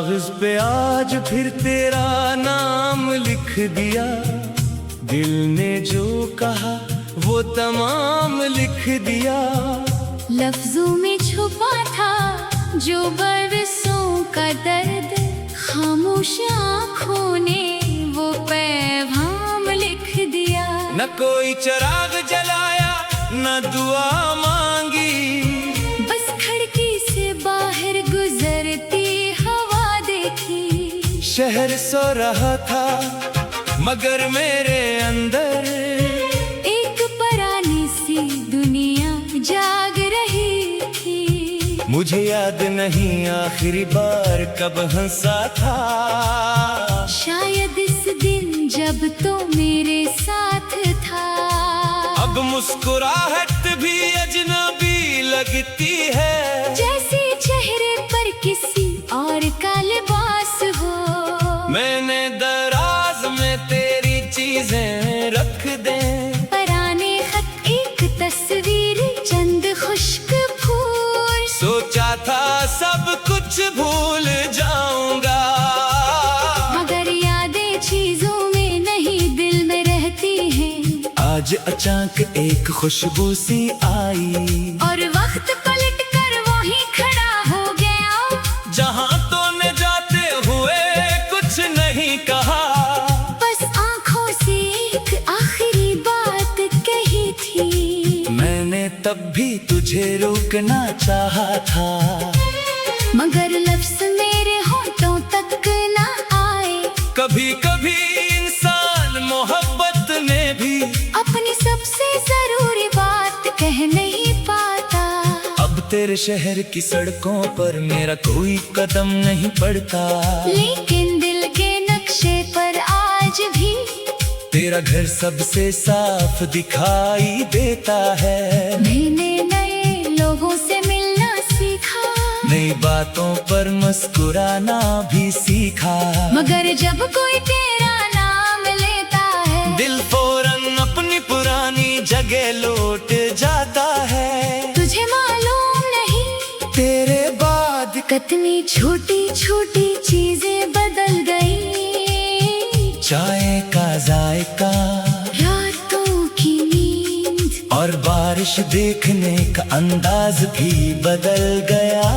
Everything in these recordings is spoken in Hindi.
कागज पे आज फिर तेरा नाम लिख दिया। दिल ने जो कहा वो तमाम लिख दिया। लफ्जों में छुपा था जो बरसों का दर्द, खामोश आँखों ने वो पैगाम लिख दिया। न कोई चिराग जलाया न दुआ मांगी, बस खिड़की से बाहर गुजरती हवा देखी। शहर सो रहा था मगर मेरे अंदर एक पुरानी सी दुनिया जाग रही थी। मुझे याद नहीं आखिरी बार कब हंसा था। शायद इस दिन जब तो मेरे साथ था। अब मुस्कुराहट भी अजनबी लगती है, जैसे चेहरे पर किसी और का लिबास हो। मैंने दराज में तेरी चीजें रख दे, पुराने खत एक तस्वीर चंद खुश्क फूल। सोचा था सब कुछ भूल जाऊंगा, मगर यादें चीजों में नहीं दिल में रहती हैं। आज अचानक एक खुशबू सी आई और वक्त पलट कर वही खड़ा हो गया। जहां तो न जाते हुए कुछ नहीं कहा, बस आंखों से एक आखिरी बात कही थी। मैंने तब भी तुझे रोकना चाहा था, मगर लफ्ज़ मेरे होठों तक ना आए। कभी कभी इंसान मोहब्बत में भी अपनी सबसे जरूरी बात कह नहीं पाता। अब तेरे शहर की सड़कों पर मेरा कोई कदम नहीं पड़ता, लेकिन दिल के नक्शे पर आज भी तेरा घर सबसे साफ दिखाई देता है। मैंने नए लोगों से मिलना सीखा, नई बातों पर मुस्कुराना भी सीखा, मगर जब कोई तेरा नाम लेता है दिल फौरन अपनी पुरानी जगह लौट जाता है। तुझे मालूम नहीं तेरे बाद कितनी छोटी छोटी चीजें बदल गई। चाय का जायका, रातों की नींद और बारिश देखने का अंदाज भी बदल गया।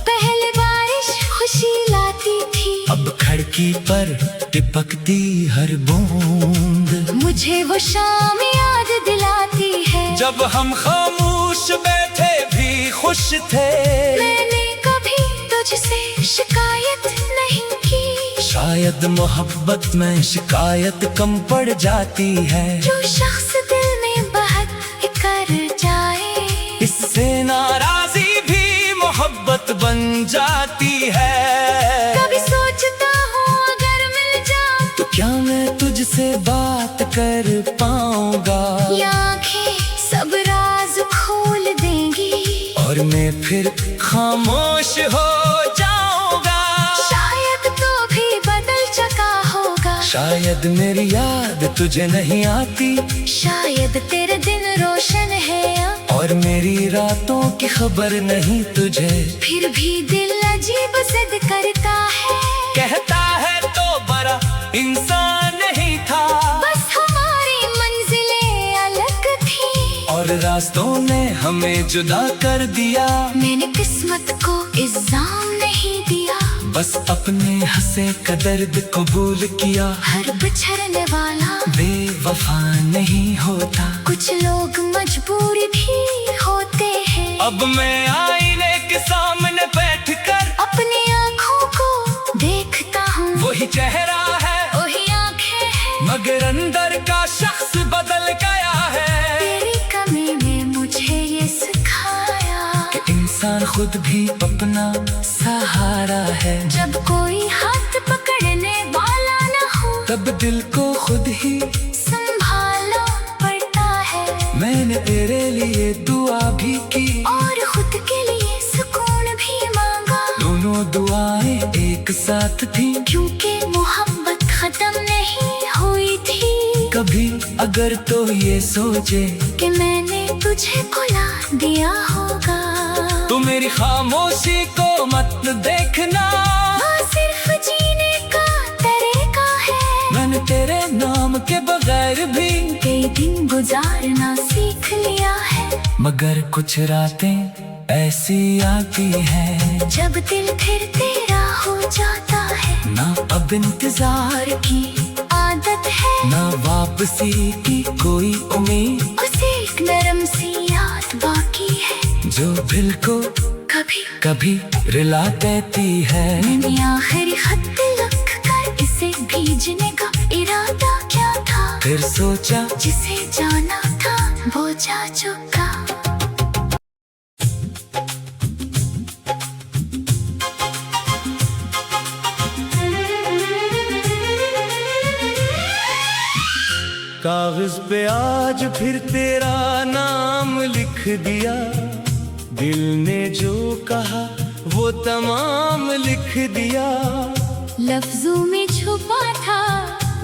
पहले बारिश खुशी लाती थी, अब खिड़की पर टिपकती हर बूंद मुझे वो शाम याद दिलाती है जब हम खामोश बैठे भी खुश थे। मैंने कभी तुझसे शिकायत नहीं की। शायद मोहब्बत में शिकायत कम पड़ जाती है, जो शख्स दिल में बात कर जाए इससे नाराजी भी मोहब्बत बन जाती है। कभी सोचता हूँ अगर मिल जाऊं तो क्या मैं तुझसे बात कर पाऊंगा, या आंखें सब राज खोल देंगी और मैं फिर खामोश हो जाऊंगा। शायद तो भी बदल चुका होगा, शायद मेरी याद तुझे नहीं आती, शायद तेरे दिन रोशन है और मेरी रातों की खबर नहीं तुझे। फिर भी दिल अजीब जिद करता है, कहता है तो बड़ा इंसान नहीं था, बस हमारी मंजिलें अलग थी और रास्तों ने हमें जुदा कर दिया। मैंने किस्मत को इल्जाम नहीं दिया, बस अपने हंसे का दर्द कबूल किया। हर बिछड़ने वाला बेवफा नहीं होता, कुछ लोग मजबूर भी होते हैं। अब मैं आईने के सामने बैठकर अपनी आँखों को देखता हूँ, वही चेहरा है वही आँखें हैं, मगर अंदर का शख्स बदल गया है। तेरी कमी ने मुझे ये सिखाया कि इंसान खुद भी अपना सहारा है। जब कोई हाथ पकड़ने वाला न हो तब दिल को खुद ही संभालना पड़ता है। मैंने तेरे लिए दुआ भी की और खुद के लिए सुकून भी मांगा, दोनों दुआएं एक साथ थी, क्योंकि मोहब्बत खत्म नहीं हुई थी कभी। अगर तो ये सोचे कि मैंने तुझे भुला दिया होगा, तो मेरी खामोशी को मत देखना, आसिफ मैंने तेरे नाम के बगैर भी कई दिन गुजारना सीख लिया है। मगर कुछ रातें ऐसी आती है जब दिल फिर तेरा हो जाता है। ना अब इंतजार की आदत है, ना वापसी की कोई उम्मीद, बस एक नरम सी याद बाकी है जो दिल को कभी कभी रुला देती है। मैंने आखिरी खत लिख कर इसे भेजने का इरादा क्या था, फिर सोचा जिसे जाना था वो जा चुका। कागज पे आज फिर तेरा नाम लिख दिया, दिल ने जो कहा वो तमाम लिख दिया। लफ्जों में छुपा था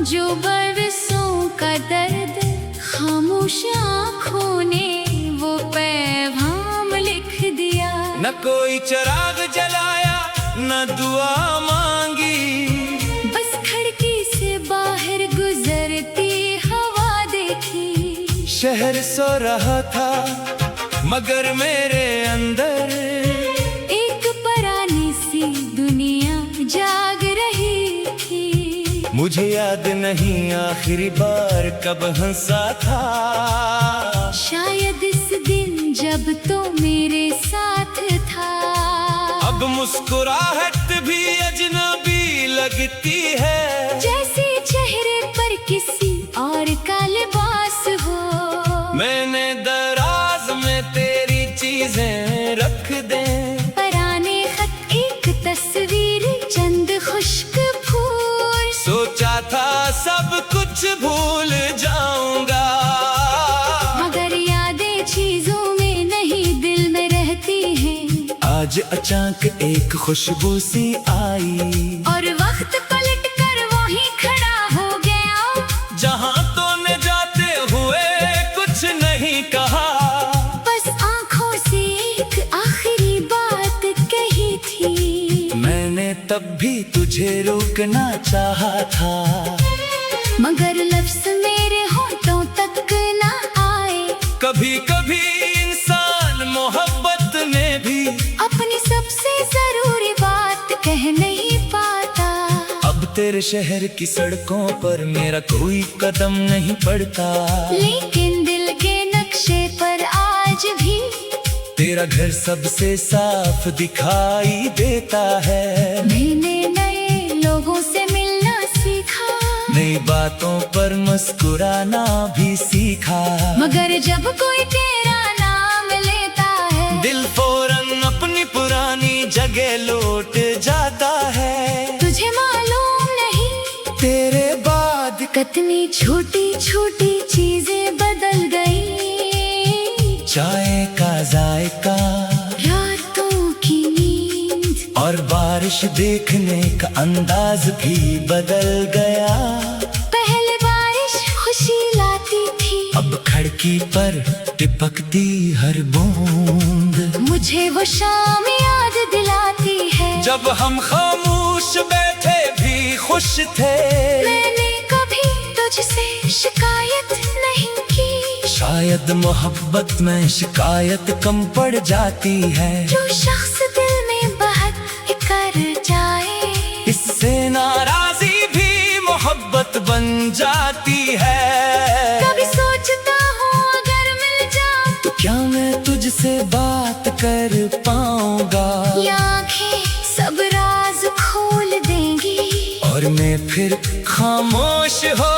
जो बरसों का दर्द, खामोश आँखों ने वो पैगाम लिख दिया। न कोई चिराग जलाया न दुआ मांगी, बस खिड़की से बाहर गुजरती हवा देखी। शहर सो रहा था मगर मेरे अंदर एक पुरानी सी दुनिया जाग रही थी। मुझे याद नहीं आखिरी बार कब हंसा था, शायद इस दिन जब तो मेरे साथ था। अब मुस्कुराहट भी अजनबी लगती है, जैसे चेहरे पर किसी और का लिबास हो। मैंने दराज में तेरी चीजें रख दे, पुराने खत एक तस्वीर चंद खुश्क फूल। सोचा था सब कुछ भूल जाऊंगा, मगर यादें चीजों में नहीं दिल में रहती हैं। आज अचानक एक खुशबू सी आई और वक्त पलट कर वही खड़ा हो गया, जहां तूने जाते हुए कुछ नहीं कहा। बस आंखों से एक आखिरी बात कही थी। मैंने तब भी तुझे रोकना चाहा था, मगर लफ्ज मेरे होठों तक ना आए। कभी कभी इंसान मोहब्बत में भी अपनी सबसे जरूरी बात कह नहीं पाता। अब तेरे शहर की सड़कों पर मेरा कोई कदम नहीं पड़ता, लेकिन दिल के नक्शे पर आज भी तेरा घर सबसे साफ दिखाई देता है। मैंने नए लोगों से मिलना सीखा, नई बातों पर मुस्कुराना भी सीखा, मगर जब कोई तेरा नाम लेता है, दिल फौरन अपनी पुरानी जगह लौट जाता है। तुझे मालूम नहीं तेरे बाद कितनी छोटी छोटी चीजें बदल गई। चाय का जायका, रातों की नींद और बारिश देखने का अंदाज भी बदल गया। पहले बारिश खुशी लाती थी, अब खिड़की पर टिपकती हर बूंद मुझे वो शाम याद दिलाती है। जब हम खामोश बैठे भी खुश थे, मैंने कभी तुझसे शिकायत नहीं की। शायद मोहब्बत में शिकायत कम पड़ जाती है। जो शख्स दिल में बहक कर जाए, इससे नाराजी भी मोहब्बत बन जाती है। कभी सोचता हूँ अगर मिल जाऊं तो क्या मैं तुझसे बात कर पाऊंगा, या आंखें सब राज खोल देंगी, और मैं फिर खामोश हो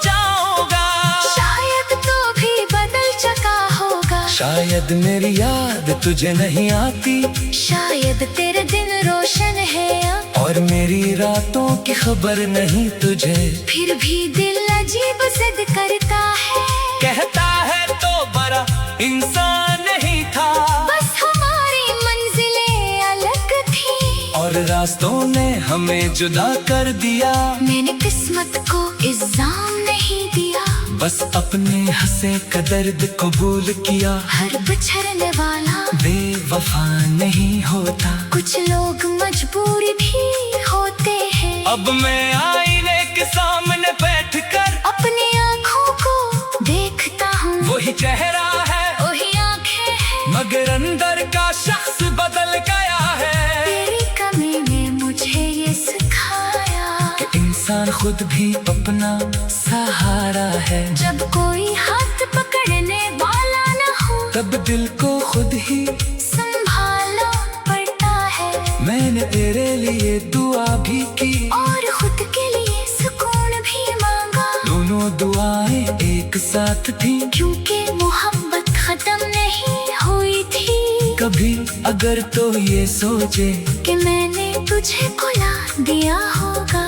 जाऊंगा। शायद तो भी बदल चुका होगा, शायद मेरी याद तुझे नहीं आती, शायद तेरे दिन रोशन है और मेरी रातों की खबर नहीं तुझे। फिर भी दिल अजीब जिद करता है, कहता है तो बड़ा इंसान नहीं था, बस हमारी मंजिलें अलग थी, और रास्तों ने हमें जुदा कर दिया। मैंने किस्मत को इल्जाम नहीं दिया, बस अपने हंसे का दर्द कबूल किया। हर बिछड़ने वाला बेवफा नहीं होता, कुछ लोग मजबूरी भी होते हैं। अब मैं आईने के सामने बैठकर अपनी आँखों को देखता हूँ, वही चेहरा है वही आँखें हैं, मगर अंदर का शख्स बदल गया है। तेरी कमी ने मुझे ये सिखाया कि इंसान खुद भी अपना सहारा है। जब कोई हाथ पकड़ने वाला न हो तब दिल को खुद ही संभालना पड़ता है। मैंने तेरे लिए दुआ भी की और खुद के लिए सुकून भी मांगा, दोनों दुआएं एक साथ थी। क्योंकि मोहब्बत खत्म नहीं हुई थी कभी अगर तो ये सोचे कि मैंने तुझे खुला दिया होगा।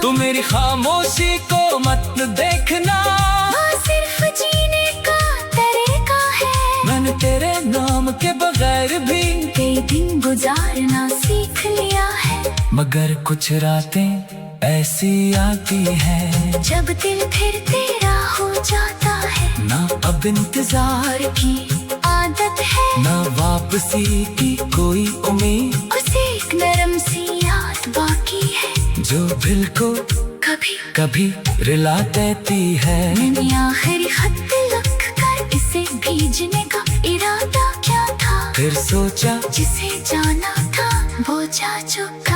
तू मेरी खामोशी को मत देखना, वो सिर्फ जीने का तरीका है। मैंने तेरे नाम के बगैर भी कई दिन गुजारना सीख लिया है। मगर कुछ रातें ऐसी आती हैं जब दिल फिर तेरा हो जाता है, ना अब इंतजार की आदत है, ना वापसी की कोई उम्मीद। बस एक नरम सी याद बाकी है जो दिल को कभी कभी रुला देती है। मैंने आखिरी खत लिख कर इसे भेजने का इरादा क्या था, फिर सोचा जिसे जाना था वो जा चुका।